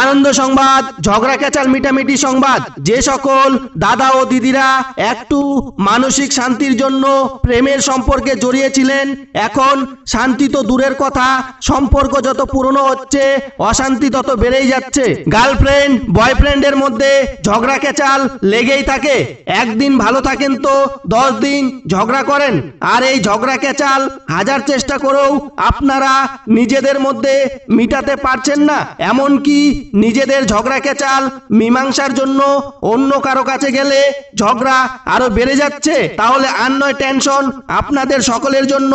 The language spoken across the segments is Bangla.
আনন্দ সংবাদ, ঝগড়া ক্যাচাল মিটামিটি সংবাদ। যে সকল দাদা ও দিদিরা একটু মানসিক শান্তির জন্য প্রেমের সম্পর্কে জড়িয়েছিলেন, এখন শান্তি তো দূরের কথা, সম্পর্ক যত পুরনো হচ্ছে অশান্তি তত বেড়েই যাচ্ছে। গার্লফ্রেন্ড বয়ফ্রেন্ডের মধ্যে ঝগড়া ক্যাচাল লেগেই থাকে। একদিন ভালো থাকেন তো 10 দিন ঝগড়া করেন, আর এই ঝগড়া ক্যাচাল হাজার চেষ্টা করেও আপনারা নিজেদের মধ্যে মিটাতে পারছেন না। এমনকি নিজেদের ঝগড়া ক্যাচাল মীমাংসার জন্য অন্য কারো কাছে গেলে ঝগড়া আরো বেড়ে যাচ্ছে। তাহলে আর নয় টেনশন, আপনাদের সকলের জন্য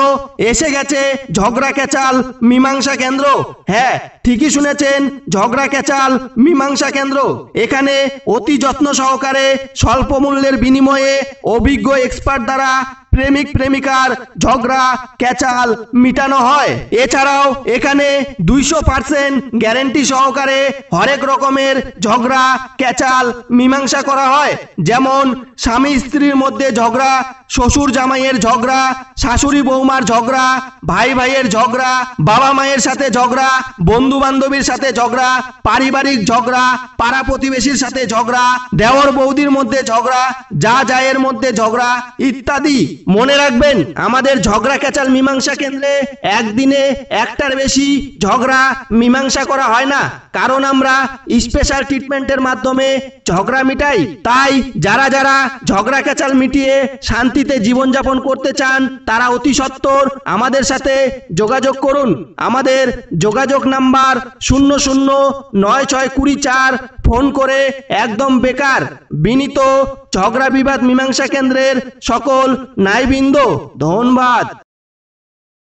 এসে গেছে ঝগড়া ক্যাচাল মীমাংসা কেন্দ্র। হ্যাঁ, ঠিকই শুনেছেন, ঝগড়া ক্যাচাল মীমাংসা কেন্দ্র। এখানে অতি যত্ন সহকারে স্বল্প মূল্যের বিনিময়ে অভিজ্ঞ এক্সপার্ট দ্বারা প্রেমিক প্রেমিকার ঝগড়া ক্যাচাল মিটানো হয়। এছাড়াও এখানে 200% গ্যারান্টি সহকারে হরেক রকমের ঝগড়া ক্যাচাল মীমাংসা করা হয়। যেমন স্বামী স্ত্রীর মধ্যে ঝগড়া, শ্বশুর জামাইয়ের ঝগড়া, শাশুড়ি বৌমার ঝগড়া, ভাই ভাইয়ের ঝগড়া, বাবা মায়ের সাথে ঝগড়া, বন্ধু বান্ধবীর সাথে ঝগড়া, পারিবারিক ঝগড়া, পাড়া প্রতিবেশীর সাথে ঝগড়া, দেওর বৌদির মধ্যে ঝগড়া, যা জায়ের মধ্যে ঝগড়া ইত্যাদি। মনে রাখবেন, আমাদের ঝগড়া ক্যাচাল মীমাংসা কেন্দ্রে একদিনে একটার বেশি ঝগড়া মীমাংসা করা হয় না, কারণ আমরা স্পেশাল ট্রিটমেন্টের মাধ্যমে ঝগড়া মিটাই। তাই যারা যারা ঝগড়া ক্যাচাল মিটিয়ে শান্তিতে জীবনযাপন করতে চান, তারা অতি সত্বর আমাদের সাথে যোগাযোগ করুন। আমাদের যোগাযোগ নাম্বার 009624। ফোন করে একদম বেকার। বিনীত ঝগড়া বিবাদ মীমাংসা কেন্দ্রের সকল নাইবৃন্দ, ধন্যবাদ।